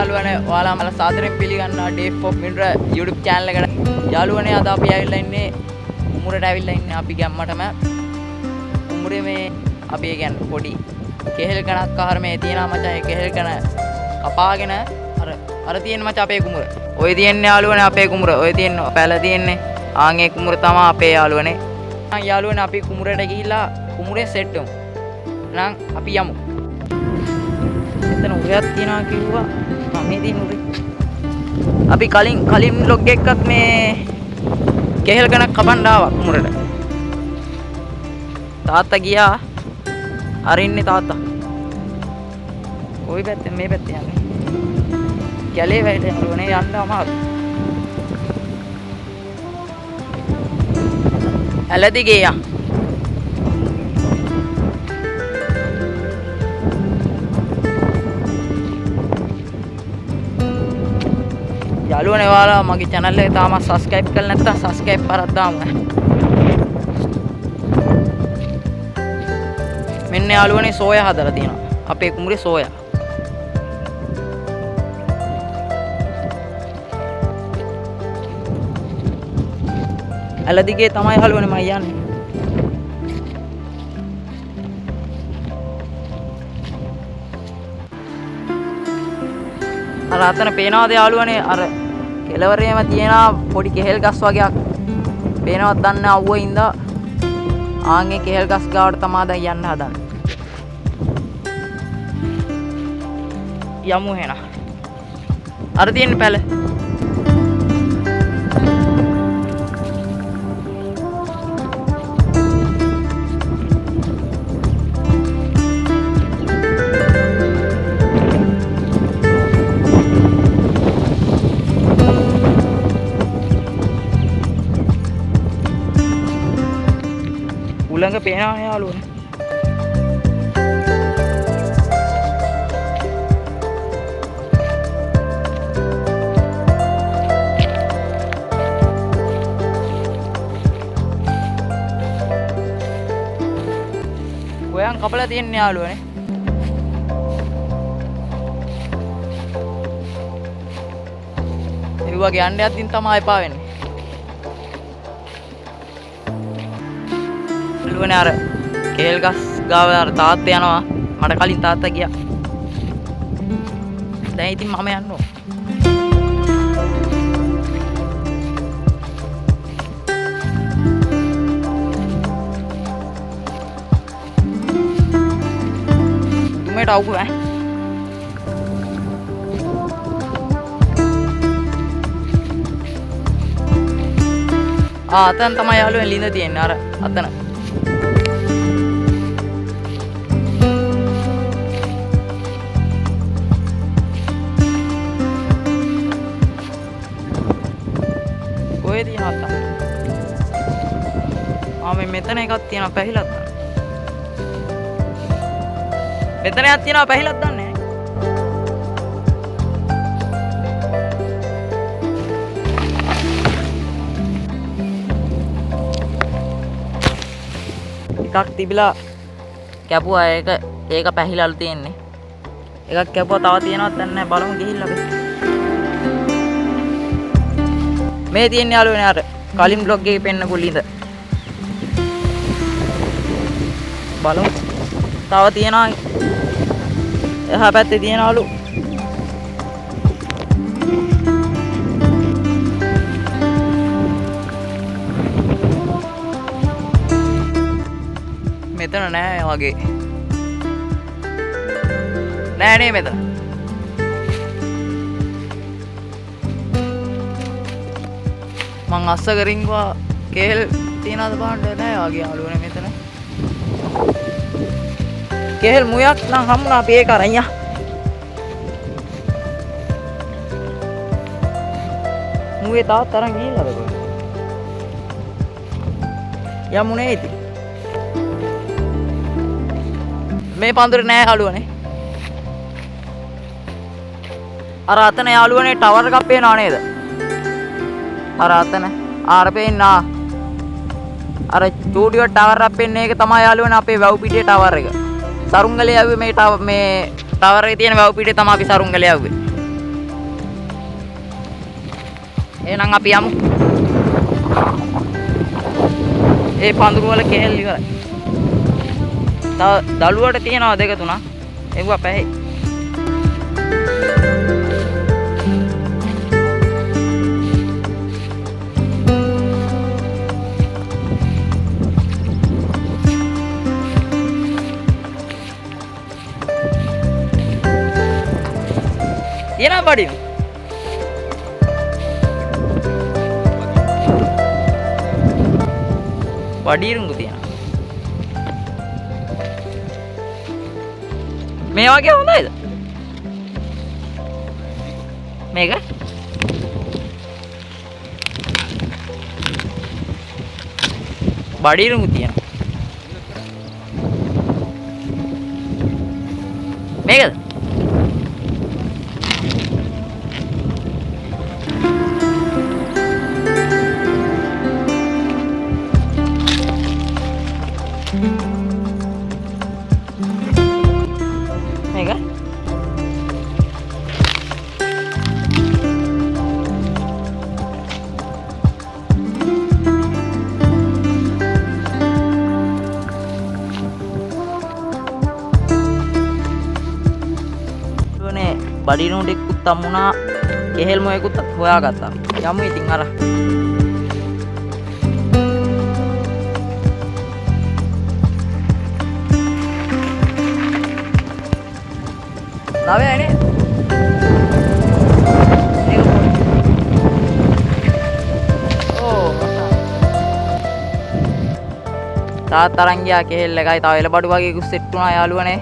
යාළුවනේ ඔයාලා මල සාදරයෙන් පිළිගන්නවා Dave of Mindra YouTube channel එකට. යාළුවනේ අද අපි ආවිල්ලා ඉන්නේ කුඹුරට ආවිල්ලා ඉන්නේ අපි ගැම්මටම. කුඹුරේ මේ අපි කියන්නේ පොඩි කෙහෙල් කණක් අහර මේ තියෙනවා මචං. ඒ කෙහෙල් කණ කපාගෙන අර තියෙන මචං අපේ කුඹුර. ඔය තියෙන්නේ යාළුවනේ අපේ කුඹුර. ඔය තියෙන පැල තියෙන්නේ. ආන් ඒ කුඹුර තමයි අපේ යාළුවනේ. යාළුවනේ අපි කුඹුරට ගිහිල්ලා කුඹුරේ සෙට් වෙමු. එහෙනම් අපි යමු. එතන උරයක් තියනවා කිව්වා. මේ දින උරේ. අපි කලින් vlog එකකත් මේ කෙහෙල් කණක් කපන්න ආවා කුඹුරට. තාත්තා ගියා. අරින්නේ තාත්තා. ওই පැත්තෙන් මේ පැත්තේ යන්නේ. කැලේ වැට යනවනේ යන්න අමාරුයි. ඇලදිගේ යා. යාළුවනේ ඔයාලා මගේ channel එක තාම subscribe කරලා නැත්නම් subscribe කරලා දාමු. මෙන්න යාළුවනේ සෝයා හදලා තියෙනවා. අපේ කුඹුරේ සෝයා. ඇලදිගේ තමයි යාළුවනේ මම යන්නේ. අර අතන පේනවාද යාළුවනේ අර කෙළවරේම තියෙන පොඩි කෙහෙල් ගස් වගේක් පේනවත් දන්නේ අවුවේ ඉඳා ආන්ගේ කෙහෙල් ගස් ගාවට තමයි දැන් යන්න හදන්නේ. යමු එහෙනම්. අර තියෙන පැල. උලංග පේනවා යාළුවනේ. ගොයන් කපලා තියන්නේ යාළුවනේ. ඒ වගේ යන්න යද්දින් තමයි එපා වෙන්නේ. යාළුවනේ අර කේල් ගස් ගාව අර තාත්තා යනවා. මට කලින් තාත්තා ගියා. දැන් ඉතින් මම යන්නවා. තුමේට අවුව ඈ. අතන තමයි යාළුවනේ ලිඳ තියෙන්නේ අර අතන. කොහෙද යනවා? මෙතන එකක් තියෙනවා පැහිලක්. මෙතන එකක් තියෙනවා පැහිලක් දන්නේ නැහැ. එකක් තිබිලා කැපුවා ඒක පැහිලාලු තියෙන්නේ. එකක් කැපුවා තව තියෙනවත් නැහැ බලමු ගිහිල්ලා අපි. මේ තියෙන්නේ යාළුවනේ අර කලින් vlog එකේ පෙන්නපු ලිඳ. බලමු. තව තියෙනවා එහා පැත්තේ තියෙනවලු. මෙතන නෑ වගේ. නෑ නේ මෙතන. මං අස්ස කරින්වා කේල් තියනවද බලන්න නෑ වගේ යාළුවනේ මෙතන. කේල් මුයක් නම් හම්ුණා අපි ඒක අරන් යා. මුවේ තාත් අරන් ගිහිල්ලාද කොහෙද? යමුනේ ඉතින්. මේ පන්දුරේ නෑ යාළුවනේ. අර අතන යාළුවනේ ටවර් එකක් පේනව නේද? අර අතන ආර පේන්නා. අර ස්ටුඩියෝ ටවර් එකක් පේන්නේ ඒක තමයි යාළුවනේ අපේ වැව් පිටියේ ටවර් එක. සරුංගලේ යව්වේ මේ ටවර් එකේ තියෙන වැව් පිටියේ තමයි අපි සරුංගලේ යව්වේ. එහෙනම් අපි යමු. ඒ පඳුරු වල කෙහෙල් ඉවරයි. තව දළුවට තියෙනවා දෙක තුනක්. ඒව පැහැයි. තියෙනවා බඩිනු. බඩිරුඟු තියෙනවා. මේ වගේ හොඳයිද? මේක බඩිරුඟු තියෙනවා. මේකද? මේක දුවනේ බඩිනු ටිකකුත් අම්මුණා කෙහෙල් මොයකුත් හොයාගත්තා. යමු ඉතින් අර නවයනේ තාත් අරන් ගියා කෙහෙල් එකයි තව එළබඩු වගේකුත් සෙට් වුණා යාළුවනේ.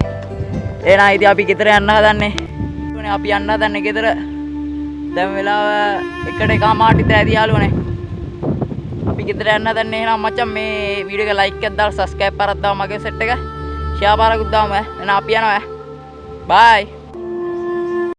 එහෙනම් ඉතින් අපි ගෙදර යන්න හදන්නේ. අපි යන්න හදන්නේ ගෙදර. දැන් වෙලාව 1:00 ඇති යාළුවනේ. අපි ගෙදර යන්න හදන්නේ. එහෙනම් මචං මේ වීඩියෝ එක ලයික් එකක් දාලා සබ්ස්ක්‍රයිබ් කරලා දාව මගේ සෙට් එක. ෂෙයා පාරකුත් දාමු. එහෙනම් අපි යනවා. බයි.